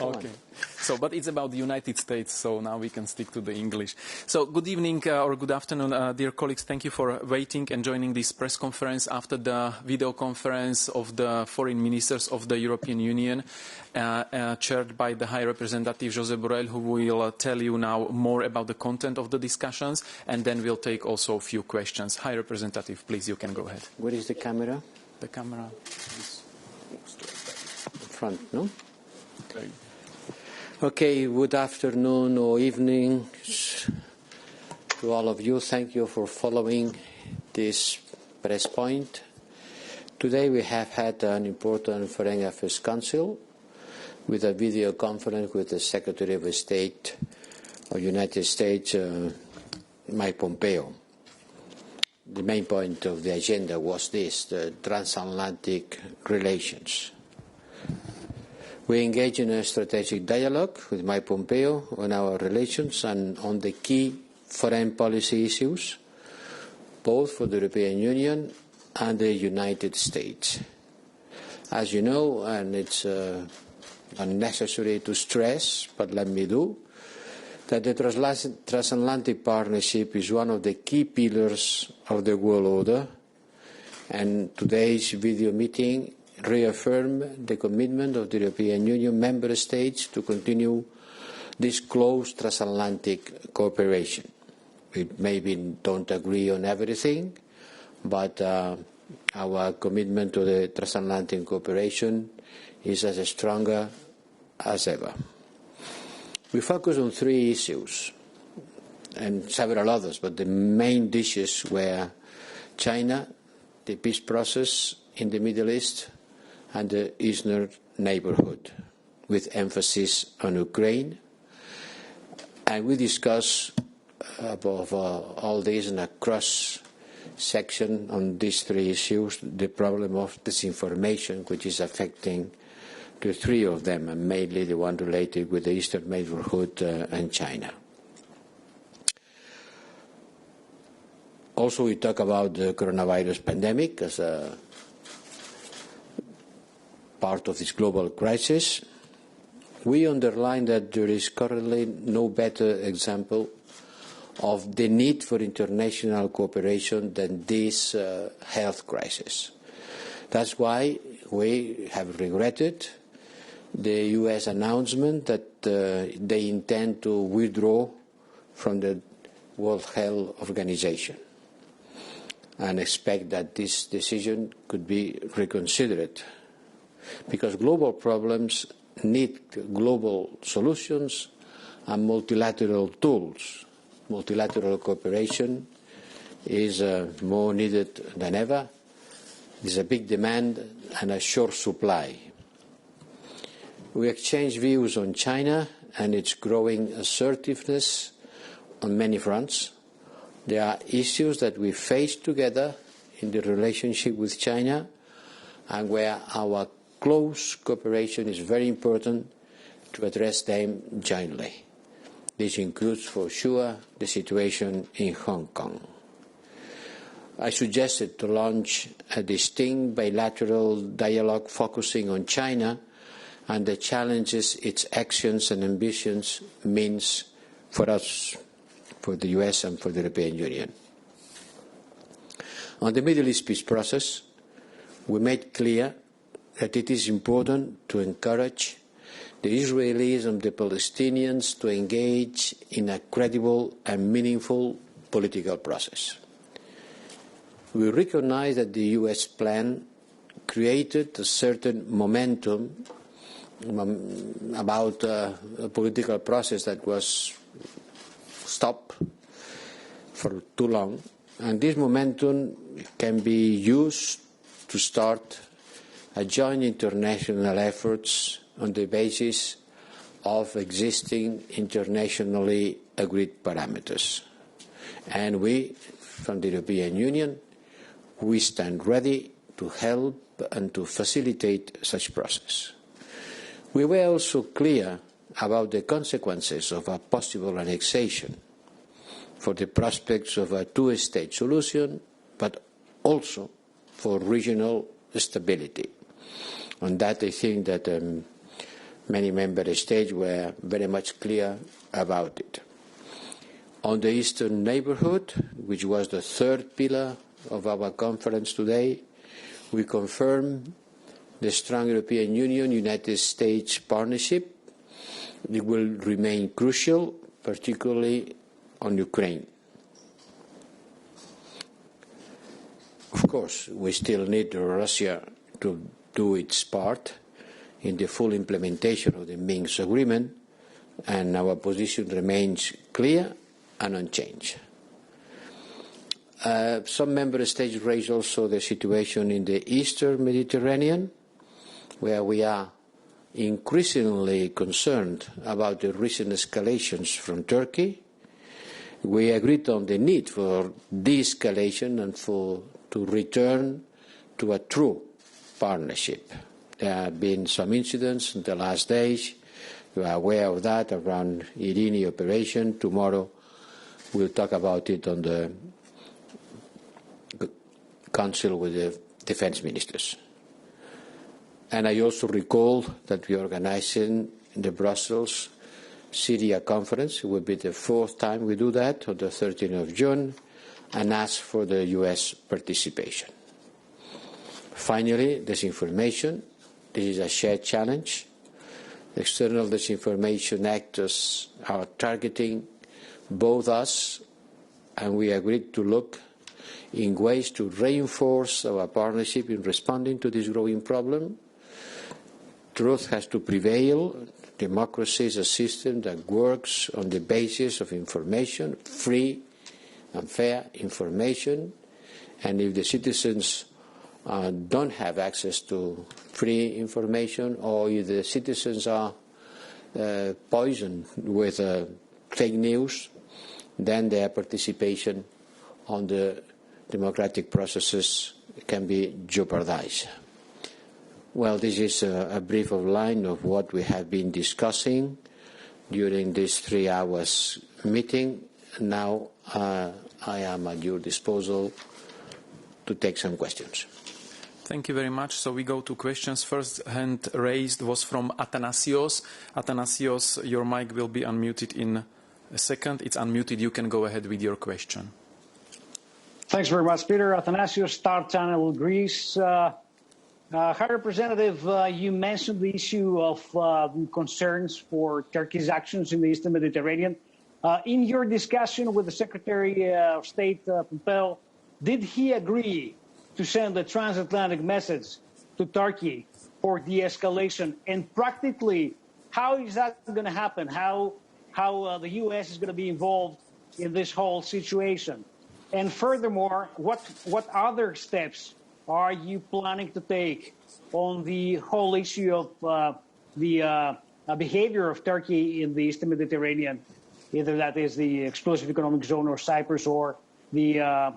Okay. So, but it's about the United States, so now we can stick to the English. So, good evening or good afternoon, dear colleagues. Thank you for waiting and joining this press conference after the video conference of the foreign ministers of the European Union, chaired by the High Representative JOSEP Borrell, who will tell you now more about the content of the discussions, and then we'll take also a few questions. High Representative, please, you can go ahead. Where is the camera? The camera is front, no? Okay, good afternoon or evening to all of you. Thank you for following this press point. Today we have had an important Foreign Affairs Council with a video conference with the Secretary of State of the United States, Mike Pompeo. The main point of the agenda was this, the transatlantic relations. We engage in a strategic dialogue with Mike Pompeo on our relations and on the key foreign policy issues, both for the European Union and the United States. As you know, and it's unnecessary to stress, but let me do, that the transatlantic partnership is one of the key pillars of the world order, and today's video meeting reaffirm the commitment of the European Union member states to continue this close transatlantic cooperation. We maybe don't agree on everything, but our commitment to the transatlantic cooperation is as stronger as ever. We focus on three issues and several others, but the main issues were China, the peace process in the Middle East, and the Eastern neighborhood, with emphasis on Ukraine. And we discuss above all this in a cross-section on these three issues, the problem of disinformation, which is affecting the three of them, and mainly the one related with the Eastern neighborhood and China. Also, we talk about the coronavirus pandemic as a part of this global crisis. We underline that there is currently no better example of the need for international cooperation than this health crisis. That's why we have regretted the U.S. announcement that they intend to withdraw from the World Health Organization, and expect that this decision could be reconsidered, because global problems need global solutions and multilateral tools. Multilateral cooperation is more needed than ever. There's a big demand and a short supply. We exchange views on China and its growing assertiveness on many fronts. There are issues that we face together in the relationship with China, and where our close cooperation is very important to address them jointly. This includes, for sure, the situation in Hong Kong. I suggested to launch a distinct bilateral dialogue focusing on China and the challenges its actions and ambitions means for us, for the US and for the European Union. On the Middle East peace process, we made clear that it is important to encourage the Israelis and the Palestinians to engage in a credible and meaningful political process. We recognize that the U.S. plan created a certain momentum about a political process that was stopped for too long, and this momentum can be used to start a joint international efforts on the basis of existing internationally agreed parameters. And we, from the European Union, we stand ready to help and to facilitate such process. We were also clear about the consequences of a possible annexation for the prospects of a two-state solution, but also for regional stability. On that, I think that many member states were very much clear about it. On the Eastern neighborhood, which was the third pillar of our conference today, we confirm the strong European Union-United States partnership. It will remain crucial, particularly on Ukraine. Of course, we still need Russia to do its part in the full implementation of the Minsk agreement, and our position remains clear and unchanged. Some member states raised also the situation in the Eastern Mediterranean, where we are increasingly concerned about the recent escalations from Turkey. We agreed on the need for de-escalation and to return to a true partnership. There have been some incidents in the last days. You are aware of that around Irini operation. Tomorrow we'll talk about it on the Council with the Defense Ministers. And I also recall that we are organizing the Brussels Syria conference. It will be the fourth time we do that, on the 13th of June, and ask for the US participation. Finally, disinformation. This is a shared challenge. External disinformation actors are targeting both us, and we agreed to look in ways to reinforce our partnership in responding to this growing problem. Truth has to prevail. Democracy is a system that works on the basis of information, free and fair information, and if the citizens don't have access to free information, or if the citizens are poisoned with fake news, then their participation on the democratic processes can be jeopardized. Well, this is a brief outline of what we have been discussing during this 3 hours meeting. Now I am at your disposal to take some questions. Thank you very much. So we go to questions. First hand raised was from Athanasios. Athanasios, your mic will be unmuted in a second. It's unmuted. You can go ahead with your question. Thanks very much, Peter. Athanasios, Star Channel, Greece. High Representative, you mentioned the issue of concerns for Turkey's actions in the Eastern Mediterranean. In your discussion with the Secretary of State, Pompeo, did he agree to send a transatlantic message to Turkey for de-escalation? And practically, how is that going to happen? How the U.S. is going to be involved in this whole situation? And furthermore, what other steps are you planning to take on the whole issue of the behavior of Turkey in the Eastern Mediterranean, either that is the exclusive economic zone or Cyprus or the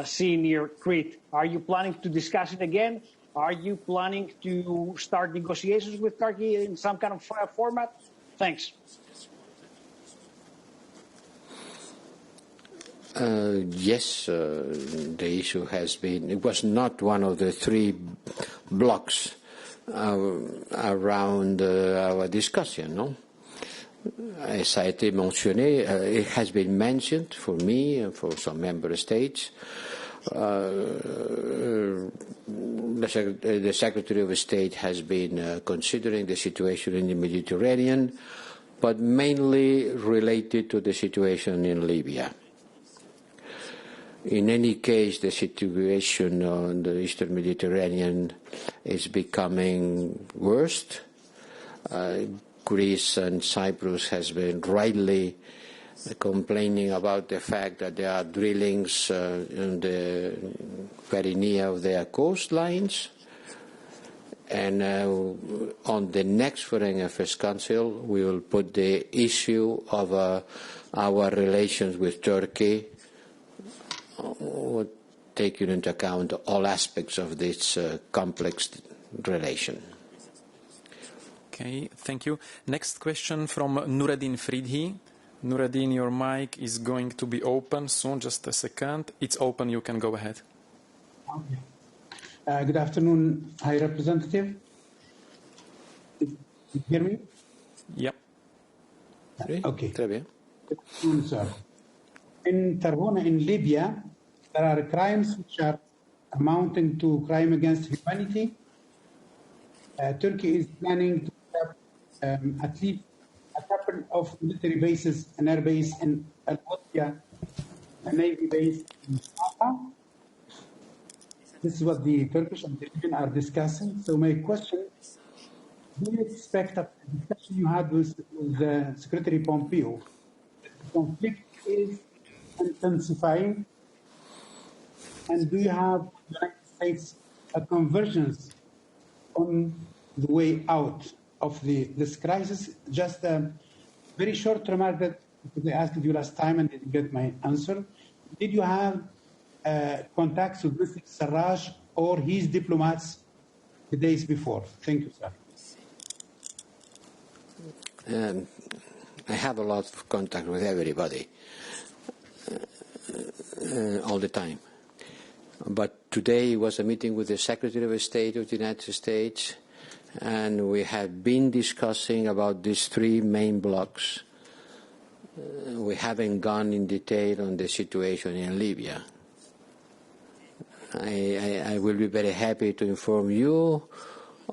sea near Crete? Are you planning to discuss it again? Are you planning to start negotiations with Turkey in some kind of format? Thanks. Yes, the issue has been, it was not one of the 3 blocks around our discussion, no? As I été mentionné, it has been mentioned for me and for some member states. The Secretary of State has been considering the situation in the Mediterranean, but mainly related to the situation in Libya. In any case, the situation on the Eastern Mediterranean is becoming worse. Greece and Cyprus has been rightly complaining about the fact that there are drillings very near of their coastlines. And on the next Foreign Affairs Council, we will put the issue of our relations with Turkey, taking into account all aspects of this complex relation. Okay, thank you. Next question from Nureddin Fridhi. Nureddin, your mic is going to be open soon. Just a second. It's open. You can go ahead. Okay. Good afternoon, High Representative. Can you hear me? Yep. Okay. Très bien. Sir. In Tarhuna, in Libya, there are crimes which are amounting to crime against humanity. Turkey is planning to have at least a couple of military bases, an air base in Al-Qudsiya, a navy base in Saba. This is what the Turkish and the Libyan are discussing. So my question, do you expect that the discussion you had with Secretary Pompeo, that the conflict is intensifying? And do you have the United States a convergence on the way out of this crisis? Just a very short remark that I asked you last time and didn't get my answer. Did you have contacts with Mr. Sarraj or his diplomats the days before? Thank you, sir. I have a lot of contact with everybody all the time. But today was a meeting with the Secretary of State of the United States, and we have been discussing about these three main blocks. We haven't gone in detail on the situation in Libya. I will be very happy to inform you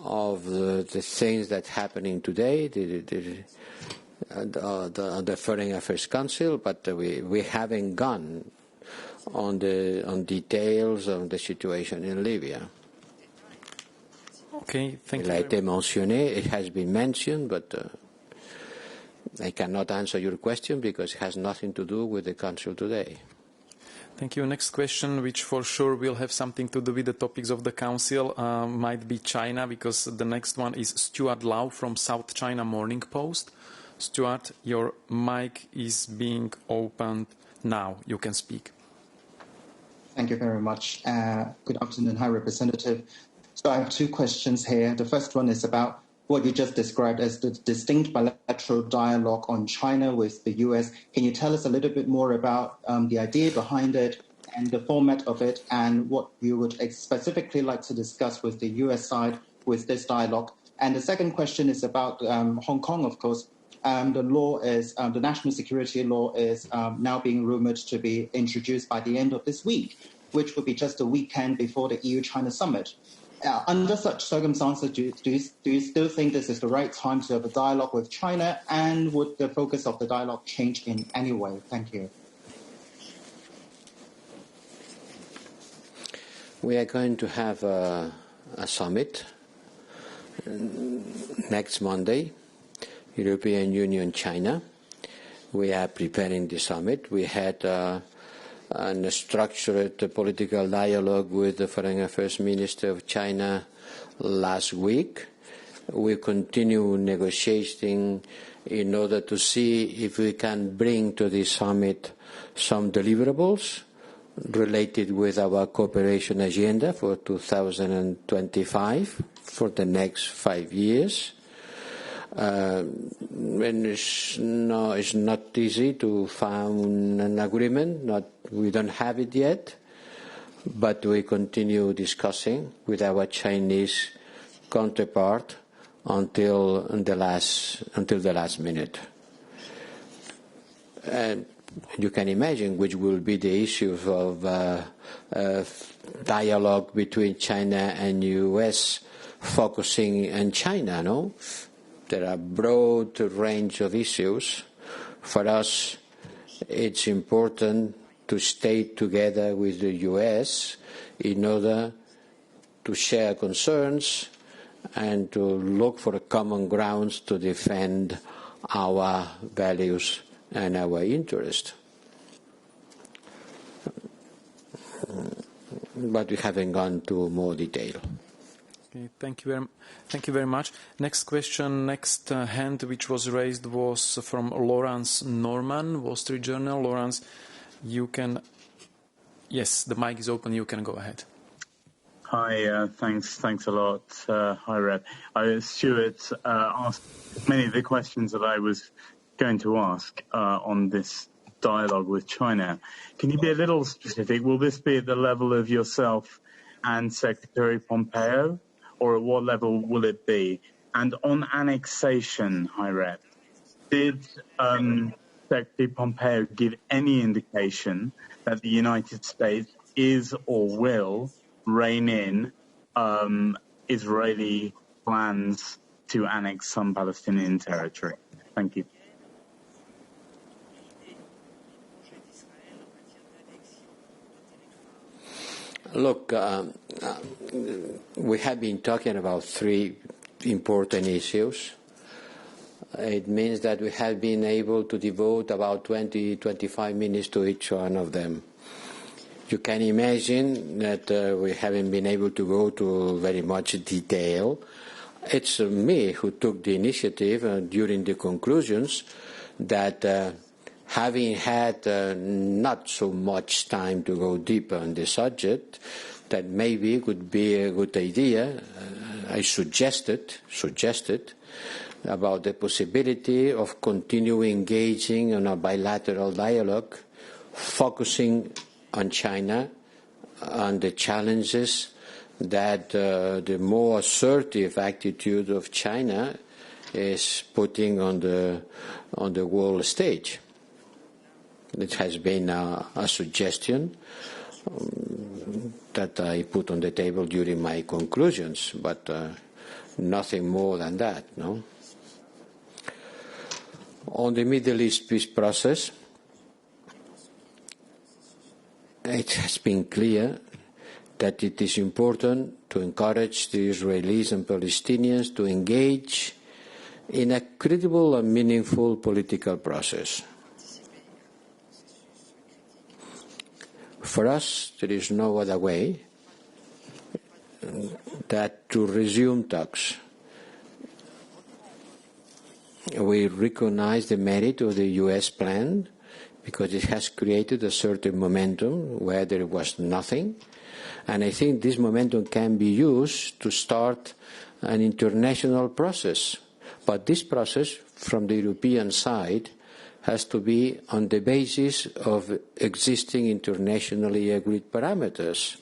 of the things that are happening today, the Foreign Affairs Council, but we haven't gone on details of the situation in Libya. Okay, thank you. Like mentionné, it has been mentioned, but I cannot answer your question because it has nothing to do with the Council today. Thank you. Next question, which for sure will have something to do with the topics of the Council, might be China, because the next one is Stuart Lau from South China Morning Post. Stuart, your mic is being opened now. You can speak. Thank you very much. Good afternoon, High Representative. So I have two questions here. The first one is about what you just described as the distinct bilateral dialogue on China with the U.S. Can you tell us a little bit more about the idea behind it and the format of it, and what you would specifically like to discuss with the U.S. side with this dialogue? And the second question is about Hong Kong, of course. The law is, the national security law is now being rumored to be introduced by the end of this week, which would be just a weekend before the EU-China summit. Under such circumstances, do you still think this is the right time to have a dialogue with China, and would the focus of the dialogue change in any way? Thank you. We are going to have a summit next Monday, European Union, China. We are preparing the summit. We had a structured political dialogue with the Foreign Affairs Minister of China last week. We continue negotiating in order to see if we can bring to this summit some deliverables related with our cooperation agenda for 2025, for the next 5 years. And it's not easy to find an agreement. We don't have it yet, but we continue discussing with our Chinese counterpart until the last minute. And you can imagine which will be the issues of dialogue between China and U.S. focusing on China, no? There are a broad range of issues. For us, it's important to stay together with the U.S. in order to share concerns and to look for common grounds to defend our values and our interest. But we haven't gone to more detail. Okay, thank you very much. Next question, next hand which was raised was from Lawrence Norman, Wall Street Journal. Lawrence, you can... Yes, the mic is open, you can go ahead. Hi, thanks a lot. Hi, Rep. Stuart asked many of the questions that I was going to ask on this dialogue with China. Can you be a little specific? Will this be at the level of yourself and Secretary Pompeo, or at what level will it be? And on annexation, High Rep, did Secretary Pompeo give any indication that the United States is or will rein in Israeli plans to annex some Palestinian territory? Thank you. Look, we have been talking about three important issues. It means that we have been able to devote about 20-25 minutes to each one of them. You can imagine that we haven't been able to go to very much detail. It's me who took the initiative during the conclusions that having had not so much time to go deeper on the subject, that maybe it would be a good idea. I suggested about the possibility of continuing engaging in a bilateral dialogue, focusing on China, on the challenges that the more assertive attitude of China is putting on the world stage. It has been a suggestion that I put on the table during my conclusions, but nothing more than that, no? On the Middle East peace process, it has been clear that it is important to encourage the Israelis and Palestinians to engage in a credible and meaningful political process. For us, there is no other way than to resume talks. We recognize the merit of the U.S. plan because it has created a certain momentum where there was nothing. And I think this momentum can be used to start an international process. But this process, from the European side, has to be on the basis of existing internationally agreed parameters.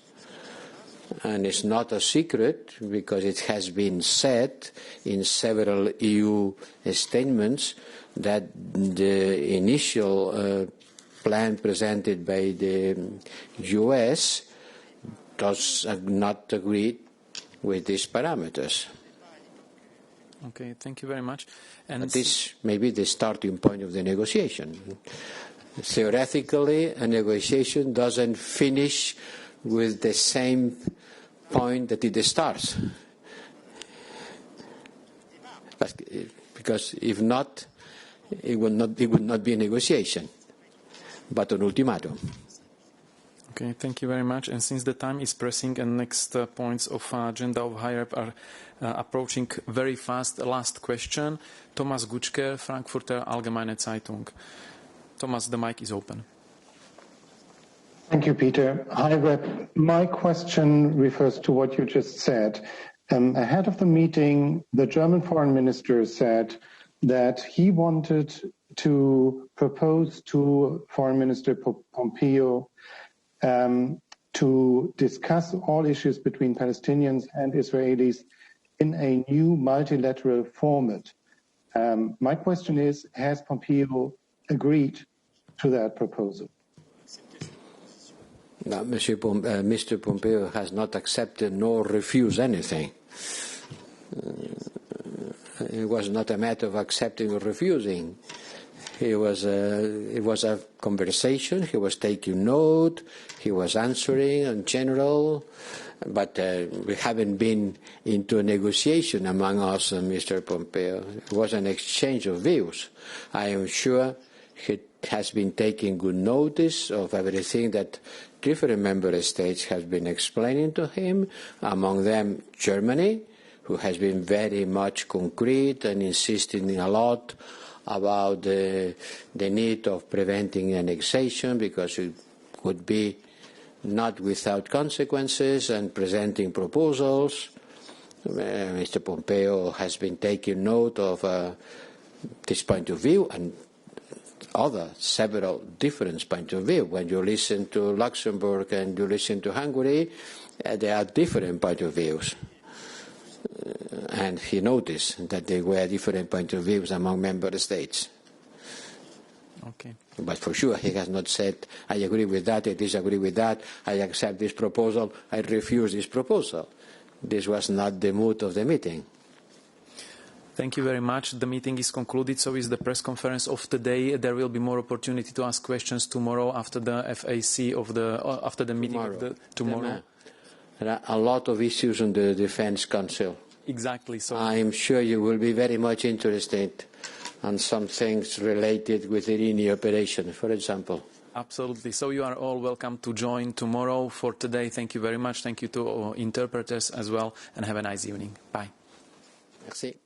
And it's not a secret because it has been said in several EU statements that the initial plan presented by the US does not agree with these parameters. Okay, thank you very much. And this may be the starting point of the negotiation. Theoretically, a negotiation doesn't finish with the same point that it starts. Because if not, it would not be a negotiation, but an ultimatum. Okay, thank you very much. And since the time is pressing and next points of agenda of High Rep are approaching very fast, last question. Thomas Gutschker, Frankfurter Allgemeine Zeitung. Thomas, the mic is open. Thank you, Peter. High Rep, my question refers to what you just said. Ahead of the meeting, the German foreign minister said that he wanted to propose to Foreign Minister Pompeo to discuss all issues between Palestinians and Israelis in a new multilateral format. My question is, has Pompeo agreed to that proposal? No, Mr. Pompeo has not accepted nor refused anything. It was not a matter of accepting or refusing. It was a conversation. He was taking note. He was answering in general. But we haven't been into a negotiation among us and Mr. Pompeo. It was an exchange of views. I am sure he has been taking good notice of everything that different member states have been explaining to him, among them Germany, who has been very much concrete and insisting a lot about the need of preventing annexation because it would be not without consequences, and presenting proposals. Mr. Pompeo has been taking note of this point of view and several different points of view. When you listen to Luxembourg and you listen to Hungary, there are different points of views. and he noticed that there were different points of views among member states. Okay. But for sure, he has not said, I agree with that, I disagree with that, I accept this proposal, I refuse this proposal. This was not the mood of the meeting. Thank you very much. The meeting is concluded, so is the press conference of today. There will be more opportunity to ask questions tomorrow after the FAC of the after the meeting tomorrow. There are a lot of issues on the Defense Council. Exactly. So I'm sure you will be very much interested on some things related with the Irini operation, for example. Absolutely. So you are all welcome to join tomorrow. For today, thank you very much. Thank you to our interpreters as well, and have a nice evening. Bye. Merci.